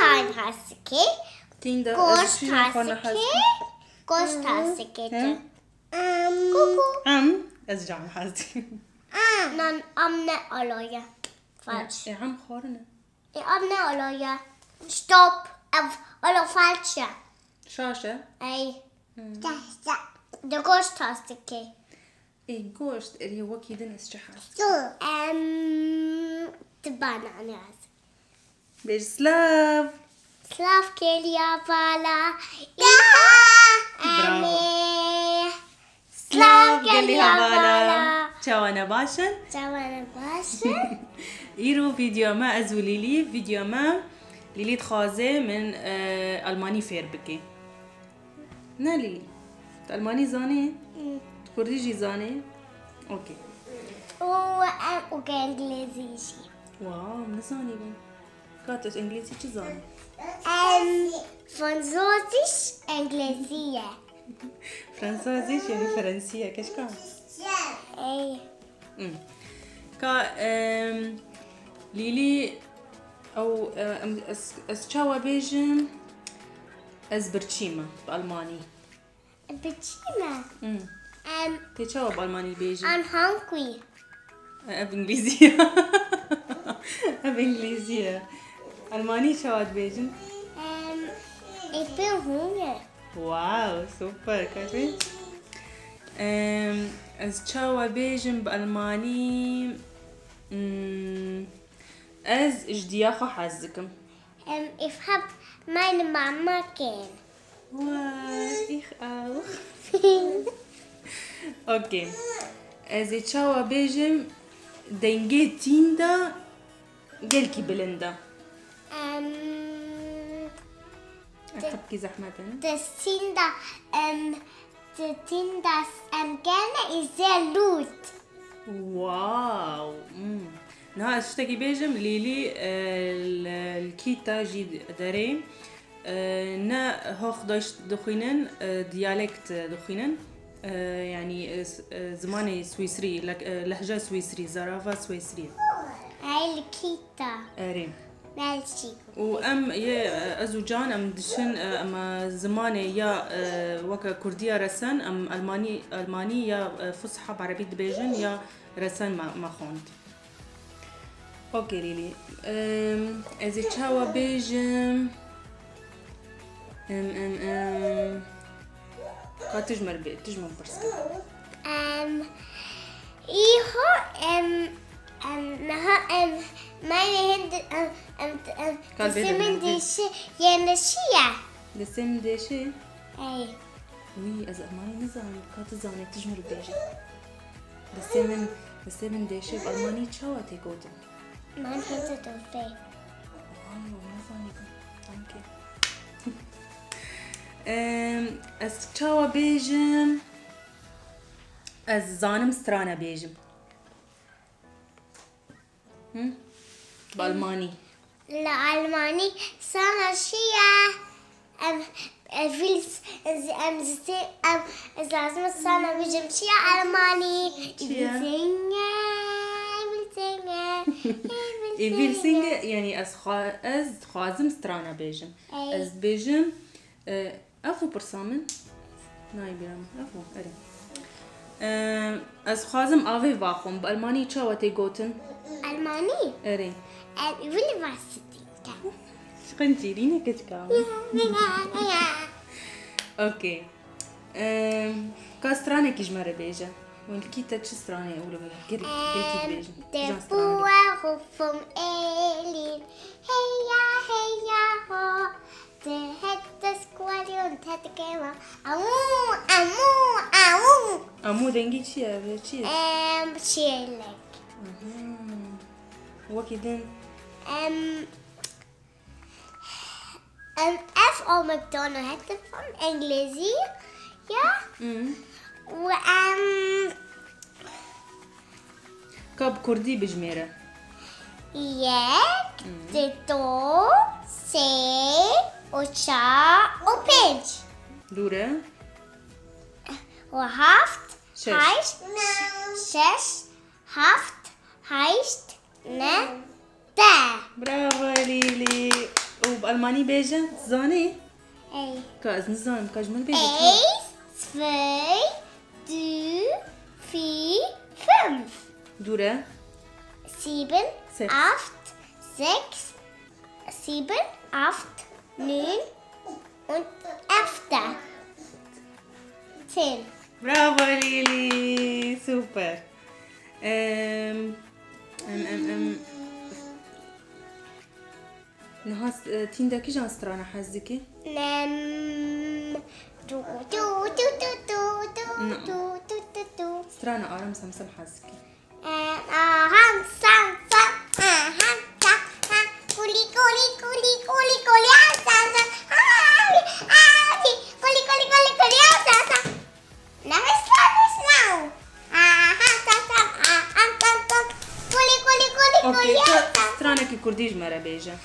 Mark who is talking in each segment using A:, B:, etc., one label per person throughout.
A: خان هستكي
B: تيندا
A: gost هستكي gost هستكي
B: عم أزجع حازي
A: نان أمنا ألايا falsch
B: عم خورنا
A: أمنا ألايا stop ألا falsche
B: شاشة
A: أي ده gost هستكي
B: إيه جوشت اللي هو كيدن إسجحة
A: تبان
B: بيج سلاف
A: Slavkelja vala
B: برافو
A: Slavkelja vala
B: تشاو أنا باشن
A: Čavana baša
B: إيرو فيديو ما أزو ليلي فيديو ما ليلي تخازي من ألماني فير بكي نا ليلي ألماني زاني كرديجي زاني أوكي
A: وإنجليزي
B: واو من زاني بون كاتش إنجليزي چه زاني
A: Französisch إنجليزية
B: فرنسازي يعني فرنسية كش كان
A: أي
B: كا ليلي أو أسشاوا بيجن أزبرتشيما بألماني
A: بتشينا
B: تشاوا بألماني بيجن
A: I'm hungry
B: بإنجليزية بإنجليزية ألماني شوات بيجن
A: ich bin hungrig
B: واو سوبر كيفي أسشاوا بيجن بألماني أز إجدياخو حزكم
A: ich hab meine Mama gern
B: ich auch اوكي از تشاوا بيجم دنجي تيندا جلكي بلندا احبكي زحمة
A: das Tinder gerne ist sehr laut
B: واو نها اشتكي بيجم ليلي الكيتا جي دارين نا هوخ دوش دخينن ديالكت دخينن يعني زماني سويسري لهجة سويسري زرافة سويسري
A: هاي الكيتا
B: ريم
A: ماشي
B: وأم يا أزوجان أم دشن أم زماني يا وكا كردية رسن أم ألماني يا فصحى بعربية بيجن يا رسن ما خوند أوكي ليلي إذا تشاوا بيجن تجمر برسكا
A: meine Hände das sind die Schien
B: دسم دشي
A: أي
B: وي از ألماني نزان كات زاني تجمر بيجي دسم دشي بألماني تشاوا تيجوتن
A: mein Hände tut weh
B: نزاني danke از تشاوا بيجم از زانم سترانا بيجم بالماني
A: لا ألماني سنة شيء لازم السنة بيجم شيء ألماني
B: يفيل سينج يعني از خوازم سترانا بيجم از بيجم أفو برسامن ناي بيرام أفو أري از خوازم آوي واخم بألماني چاوا تيجوتن
A: ألماني
B: أري
A: will was trinken
B: شقنجيريني كتكام أوكي كاسترانا كيجمر بيجا والكيتا تش سترانا أولو بيجا كيري بيجا
A: Der Bauer vom Elin Heya, heya, ho Der hätte das Quali und hätte gemacht Amu, amu, amu
B: أمو دنجي تشيا تشيا
A: Chilek
B: وكيدن
A: F O McDonald hätte von Englisi ja
B: كاب كردي بجميرة
A: يك دو سي وشا وبيج
B: دورة
A: وهافت
B: شش.
A: heißt شش haft heißt ne da
B: برافو ليلي ألماني بيجن زاني
A: اي
B: كاز نزان كاجمل بيجن
A: 1 2 3 4 5
B: دورة
A: 7
B: 6
A: 8 6 7 8 9 und 11 10
B: برافو ليلي سوبر نهاس تيندا كي جان سترانا حزكي
A: نم دو دو دو دو دو دو دو دو دو دو
B: سترانا آرام سمسم حزكي
A: أهم سام سام أهم سام سام كولي كولي كولي كولي كولي سام سام كولي كولي كولي كولي سام سام نفس ناو أهم سام سام أهم سام سام كولي كولي كولي
B: اوكي
A: كولي سام
B: سترانا كي كرديج مرة بيجن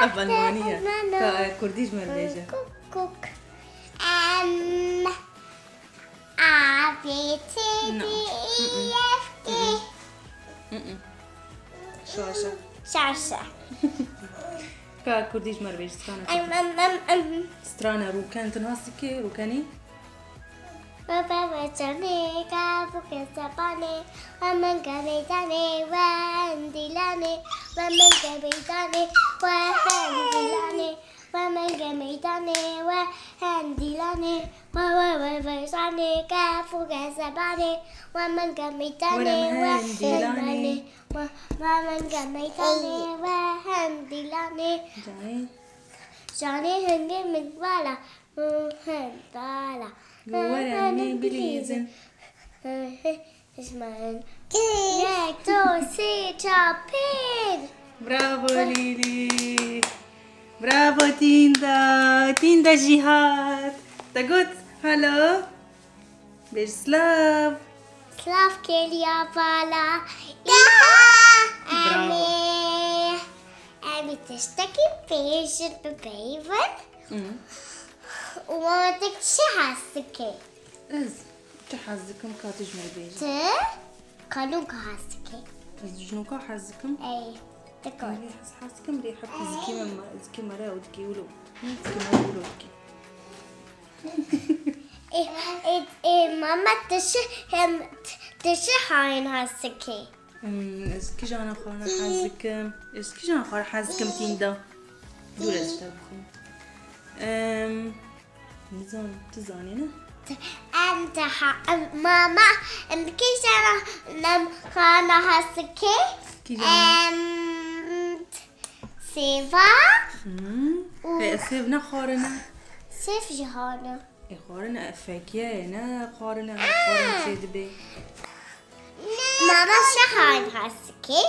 B: ألمانية كرديج مرة بيجن
A: كوك A B C D E F G
B: شاشة
A: شاشة
B: كرديج مرة بيجن سترانا روكان تنهاسكي روكاني
A: بابا وجاني كافو كسباني ومن كبيتاني واندلاني ومن كبيتاني واندلاني ومن كبيتاني واندلاني وووووزاني كافو كسباني ومن كبيتاني واندلاني ومن كبيتاني واندلاني جاني هنجي من ولا هندالا
B: وراني بليزن
A: اسمعين ياك تو سي تشابين
B: برافو ليلي برافو تيندا جهاد تقول هلو بيش سلاف
A: كيليا بالا أمي تشتكي بيشن ببيفن ومامتك شو حاسكي؟
B: تحزكم كاتج ما بيجي
A: قالوك حاسكي
B: جنوكا حزكم
A: اي تقول
B: حاسكم ريحة زكي ماما زكي مرا ودكي ولو زكي مرا ولو دكي
A: ايه ماما تشي حاين حاسكي
B: زكي جانا خارنا حزكم زكي جانا خار حزكم تيندا دولا زشتابخم نزان تزانينا
A: أنت ماما كيف أنا خانا حاسكي سيفا
B: هي سيفنا خارنا
A: سيف جهانا
B: خارنا أفاكيانا خارنا سيدبي
A: ماما شحان حاسكي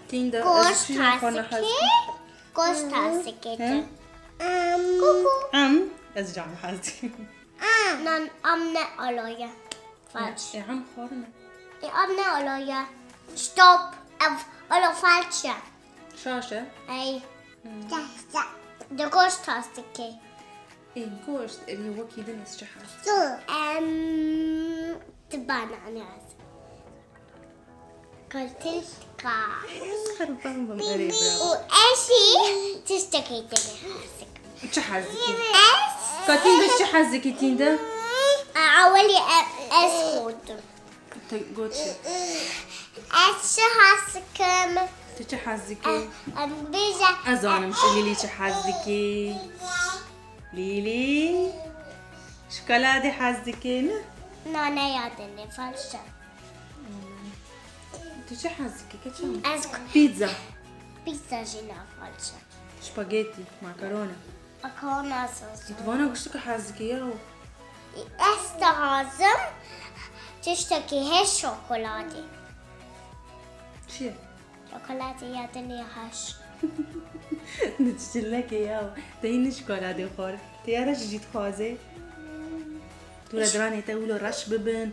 B: تيندا
A: كوست حاسكي كوست حاسكي
B: كوكو أزجع حاسكي
A: نان أمنا ألايا فالش
B: عم خارنا
A: أمنا ألايا ستوب ألا فالشة
B: شاشة
A: أي ده كوست حاسكي
B: إيه كوست اللي هو كده نسجحها
A: تبان عن هذا قلت لك
B: خربان بمقري برافو
A: وإيشي تشتكي تاني
B: تحزكي كاتيندا تحزكي تيندا
A: أولي أسكت
B: قلتي
A: أشحاسكم
B: تحزكي
A: بيجا
B: أزانا مش ليلي تحزكي ليلي شوكولاتة حزكي
A: نانا يادني فالشة
B: تحزكي كتشام
A: أسكت
B: بيتزا
A: جينا فالشة
B: سباجيتي معكرونة
A: أكونا صوص
B: وانا قشتك حزكي ياهو
A: استعظم تشتكي هي شوكولاتي
B: شي
A: شوكولاتي يادني هش
B: نتشلك ياهو تهيني شوكولاتة خور تيارش جيت خوازي تولا دراني تا ولو رش ببن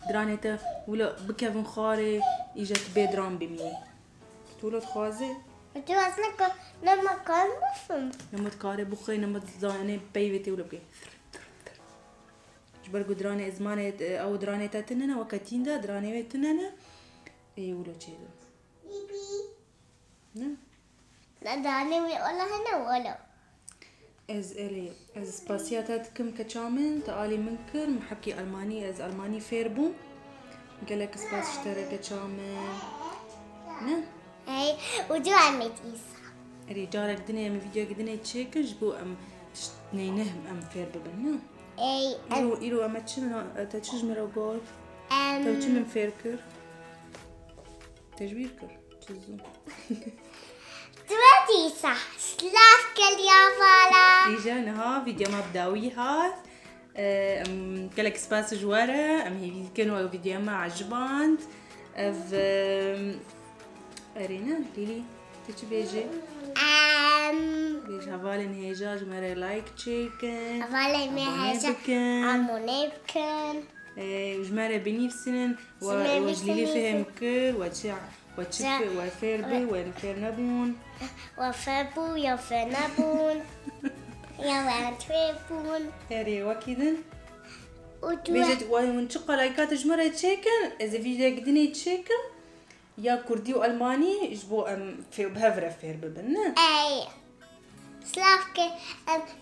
B: دراني تا ولو بكفن خاري إجت بيدران بمي تولا خوازي
A: انتو اصلا لما كان بفهم
B: نمت كاري بخي نمت زاني بيفتي ولا بكي جبر دراني ازمانه او دراني تاتننا وكاتيندا دراني تننا اي ولو تشيدو
A: لا داني ولا هنا ولا.
B: از الي از سباسياتاتكم كشامن تقالي منكر محكي ألماني از ألماني فيربو قالك سباس اشترى كشامن نه
A: اي وجو عمت إيسا
B: رجالك دنيا من فيديو قدني تشيكن جبو ام تشتنينهم ام فيربو بنا
A: اي
B: إيرو أما تشج مروجود توجي من فيركر تجبيركر تشزو
A: دلوقتي صح سلاف كل يا فالا
B: إيجانا فيديو ما بداوي هات كلك سباس جوارة هي كانوا فيديو ما عجباند أرينا ليلي تيجي بيجي بيجي هفالن هيجاج مرة لايك تشيكن
A: هفالن هيجاج أمونيبكن
B: وجمارة بنيفسن وجليلي فهم كر وتشف وفيربي وفيرنبون
A: وفربو يا فرنبون يا وانتريبون
B: هاري وكيدن بيجت ونشق لايكات جمرة تشيكن إذا فيديو قدني تشيكن يا كردي وألماني جبو في بهفرة فيربي بنا
A: أي سلافك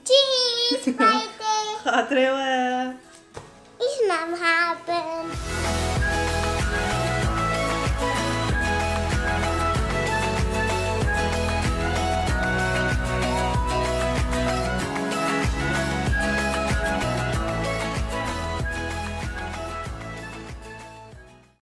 A: تشيز بايتي
B: خاطري وا
A: إيش ما محبن